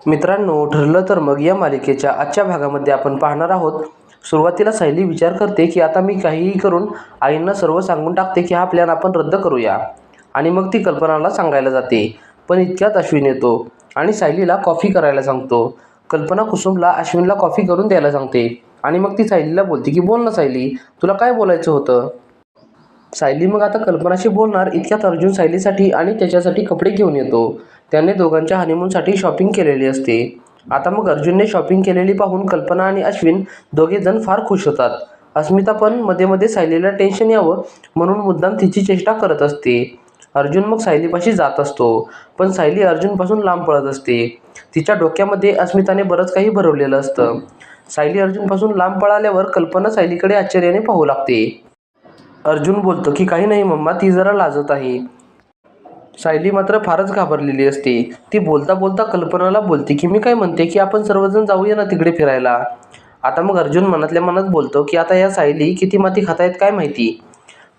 मित्रांनो, ठरलं तर मग या मालिकेच्या आजच्या भागामध्ये आपण पाहणार आहोत. सुरुवातीला सायली विचार करते की आता मी काहीही करून आईंना सर्व सांगून टाकते की हा प्लॅन आपण रद्द करूया. आणि मग ती कल्पनाला सांगायला जाते. पण इतक्यात अश्विन येतो आणि सायलीला कॉफी करायला सांगतो. कल्पना कुसुमला अश्विनला कॉफी करून द्यायला सांगते आणि मग ती सायलीला बोलते की बोल ना सायली, तुला काय बोलायचं होतं. सायली मग आता कल्पनाशी बोलणार इतक्यात अर्जुन सायलीसाठी आणि त्याच्यासाठी कपडे घेऊन येतो. त्याने दोघांच्या हनीमूनसाठी शॉपिंग केलेली असते. आता मग अर्जुनने शॉपिंग केलेली पाहून कल्पना आणि अश्विन दोघे जण फार खुश होतात. अस्मिता पण मध्ये मध्ये सायलीला टेन्शन यावं म्हणून मुद्दाम तिची चेष्टा करत असते. अर्जुन मग सायलीपाशी जात असतो, पण सायली अर्जुनपासून लांब पळत असते. तिच्या डोक्यामध्ये अस्मिताने बरंच काही भरवलेलं असतं. सायली अर्जुनपासून लांब पळाल्यावर कल्पना सायलीकडे आश्चर्याने पाहू लागते. अर्जुन बोलतो की काही नाही मम्मा, ती जरा लाजत आहे. सायली मात्र फारच घाबरलेली असते. ती बोलता बोलता कल्पनाला बोलते की मी काय म्हणते की आपण सर्वजण जाऊया ना तिकडे फिरायला. आता मग अर्जुन मनातल्या मनात बोलतो की आता या सायली किती माती खातायत काय माहिती.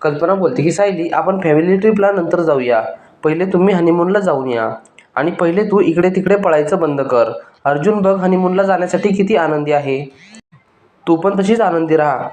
कल्पना बोलते की सायली, आपण फॅमिली ट्रिपला नंतर जाऊया, पहिले तुम्ही हनीमूनला जाऊन या. आणि पहिले तू इकडे तिकडे पळायचं बंद कर. अर्जुन बघ, हनीमूनला जाण्यासाठी किती आनंदी आहे. तू पण तशीच आनंदी राहा.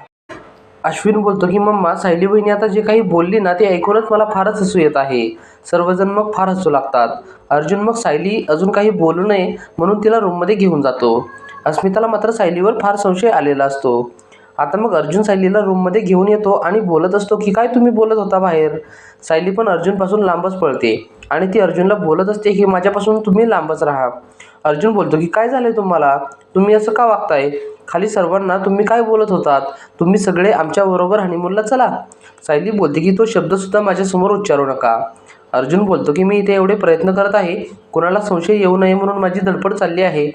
अश्विन बोलतो की मम्मा, सायली वहिनी आता जे काही बोलली ना ते ऐकूनच मला फारच हसू येत आहे. सर्वजण मग फार हसू लागतात. अर्जुन मग सायली अजून काही बोलू नये म्हणून तिला रूममध्ये घेऊन जातो. अस्मिताला मात्र सायलीवर फार संशय आलेला असतो. आता मग अर्जुन सायलीला रूममध्ये घेऊन येतो आणि बोलत असतो की काय तुम्ही बोलत होता बाहेर. सायली पण अर्जुनपासून लांबच पळते आणि ती अर्जुनला बोलत असते की माझ्यापासून तुम्ही लांबच राहा. अर्जुन बोलतो की काय झालंय तुम्हाला, तुम्ही असं का वागताय. खाली सर्वांना तुम्ही काय बोलत होतात, तुम्ही सगळे आमच्याबरोबर हनीमूनला चला. सायली बोलते की तो शब्दसुद्धा माझ्यासमोर उच्चारू नका. अर्जुन बोलतो की मी इथे एवढे प्रयत्न करत आहे, कोणाला संशय येऊ नये म्हणून माझी धडपड चालली आहे.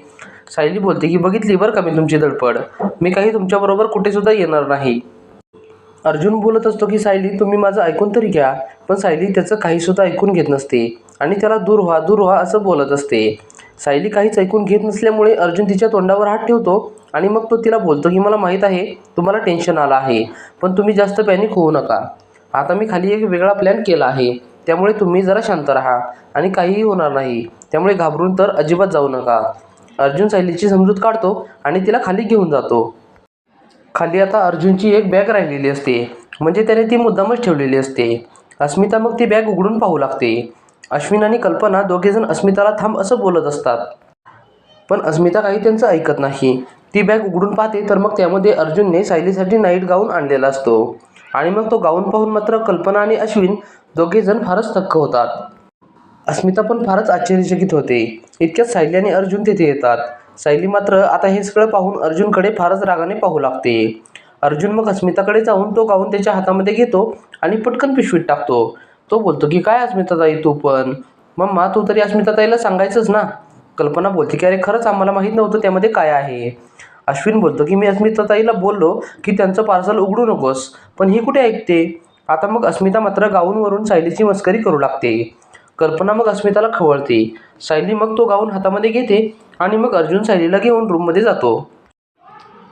सायली बोलते की बघितली बरं का मी तुमची धडपड, मी काही तुमच्याबरोबर कुठेसुद्धा येणार नाही. अर्जुन बोलत असतो की सायली तुम्ही माझं ऐकून तरी घ्या. पण सायली त्याचं काहीसुद्धा ऐकून घेत नसते आणि त्याला दूर व्हा दूर व्हा असं बोलत असते. सायली काहीच ऐकून घेत नसल्यामुळे अर्जुन तिच्या तोंडावर हात ठेवतो आणि मग तो तिला बोलतो की मला माहीत आहे तुम्हाला टेन्शन आलं आहे, पण तुम्ही जास्त पॅनिक होऊ नका. आता मी खाली एक वेगळा प्लॅन केला आहे, त्यामुळे तुम्ही जरा शांत राहा आणि काहीही होणार नाही, त्यामुळे घाबरून तर अजिबात जाऊ नका. अर्जुन सायलीची समजूत काढतो आणि तिला खाली घेऊन जातो. खाली आता अर्जुनची एक बॅग राहिलेली असते, म्हणजे त्याने ती मुद्दामच ठेवलेली असते. अस्मिता मग ती बॅग उघडून पाहू लागते. अश्विन आणि कल्पना दोघेजण अस्मिताला थांब असं बोलत असतात, पण अस्मिता काही त्यांचं ऐकत नाही. ती बॅग उघडून पाहते तर मग त्यामध्ये अर्जुनने सायलीसाठी नाईट गाऊन आणलेला असतो आणि मग तो गाऊन पाहून मात्र कल्पना आणि अश्विन दोघेजण फारच थक्क होतात. अस्मिता पण फारच आश्चर्यचकित होते. इतक्यात सायली आणि अर्जुन तिथे येतात. सायली मात्र आता हे सगळं पाहून अर्जुनकडे फारच रागाने पाहू लागते. अर्जुन मग अस्मिताकडे जाऊन तो गाऊन त्याच्या हातामध्ये घेतो आणि पटकन पिशवीत टाकतो. तो बोलतो की काय अस्मिताताई तू पण, मम्मा तू तरी अस्मिताताईला सांगायचंच ना. कल्पना बोलते की अरे खरंच आम्हाला माहीत नव्हतं त्यामध्ये काय आहे. अश्विन बोलतो की मी अस्मिताताईला बोललो की त्यांचं पार्सल उघडू नकोस, पण ही कुठे ऐकते. आता मग अस्मिता मात्र गाऊनवरून सायलीची मस्करी करू लागते. कल्पना मग अस्मिताला खवळते. सायली मग तो गाऊन हातामध्ये घेते आणि मग अर्जुन सायलीला घेऊन रूममध्ये जातो.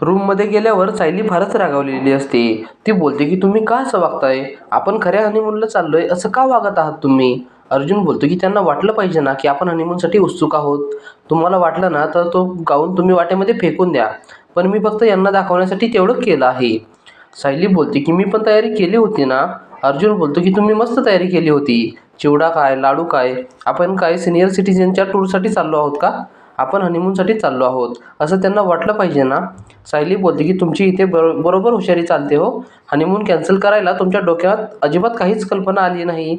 रूममध्ये गेल्यावर सायली फारच रागावलेली असते. ती बोलते की तुम्ही का असं वागताय, आपण खऱ्या हनीमूनला चाललोय, असं का वागत आहात तुम्ही. अर्जुन बोलतो की त्यांना वाटलं पाहिजे ना की आपण हनीमूनसाठी उत्सुक आहोत. तुम्हाला वाटलं ना तर तो गाऊन तुम्ही वाटेमध्ये फेकून द्या, पण मी फक्त यांना दाखवण्यासाठी तेवढं केलं आहे. सायली बोलते की मी पण तयारी केली होती ना. अर्जुन बोलतो की तुम्ही मस्त तयारी केली होती, चिवडा काय लाडू काय, आपण काय सिनियर सिटीजनच्या टूरसाठी चाललो आहोत का, आपण हनीमूनसाठी चाललो आहोत असं त्यांना वाटलं पाहिजे ना. सायली बोलते की तुमची इथे बरोबर हुशारी चालते हो, हनीमून कॅन्सल करायला तुमच्या डोक्यात अजिबात काहीच कल्पना आली नाही.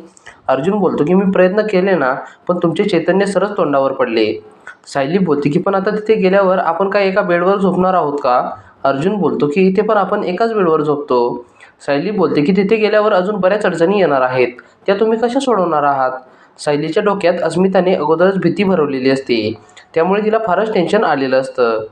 अर्जुन बोलतो की मी प्रयत्न केले ना, पण तुमचे चैतन्य सरच तोंडावर पडले. सायली बोलते की पण आता तिथे गेल्यावर आपण काय एका बेडवर झोपणार आहोत का. अर्जुन बोलतो की इथे पण आपण एकाच बेडवर झोपतो. सायली बोलते की तिथे गेल्यावर अजून बऱ्याच अडचणी येणार आहेत, त्या तुम्ही कशा सोडवणार आहात. सायलीच्या डोक्यात अस्मिताने अगोदरच भीती भरवलेली असते, त्यामुळे तिला फारच टेन्शन आलेलं असतं.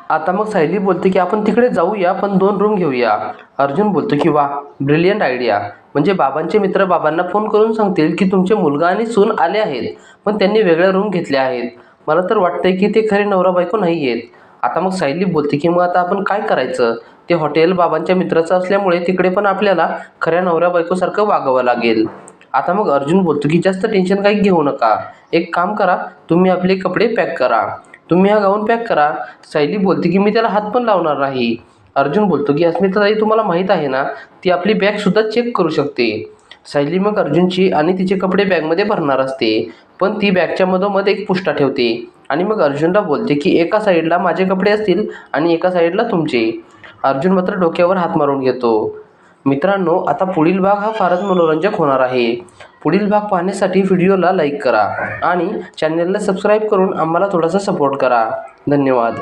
आता मग सायली बोलते की आपण तिकडे जाऊया, पण 2 रूम घेऊया. अर्जुन बोलतो की वा, ब्रिलियंट आयडिया, म्हणजे बाबांचे मित्र बाबांना फोन करून सांगतील की तुमचे मुलगा आणि सून आले आहेत, पण त्यांनी वेगळ्या रूम घेतल्या आहेत. मला तर वाटतंय की ते खरे नवरा बायको नाही आहेत. आता मग सायली बोलते की मग आता आपण काय करायचं, ते हॉटेल बाबांच्या मित्राचं असल्यामुळे तिकडे पण आपल्याला खऱ्या नवऱ्या बायकोसारखं वागावं लागेल. आता मग अर्जुन बोलतो की जास्त टेन्शन काही घेऊ नका, एक काम करा, तुम्ही आपले कपडे पॅक करा, तुम्ही हा गाऊन पॅक करा. सायली बोलते की मी त्याला हात पण लावणार नाही. अर्जुन बोलतो की अस्मिताताई तुम्हाला माहीत आहे ना, ती आपली बॅगसुद्धा चेक करू शकते. सायली मग अर्जुनची आणि तिचे कपडे बॅगमध्ये भरणार असते, पण ती बॅगच्या मधोमध एक पुष्टा ठेवते आणि मग अर्जुनला बोलते की एका साईडला माझे कपडे असतील आणि एका साईडला तुमचे. अर्जुन मात्र डोक्यावर हात मारून घेतो. मित्रांनो, आता पुढील भाग हा फारच मनोरंजक होणार आहे. पुढील भाग पाहण्यासाठी व्हिडिओला लाईक करा आणि चॅनलला सबस्क्राईब करून आम्हाला थोडासा सपोर्ट करा. धन्यवाद.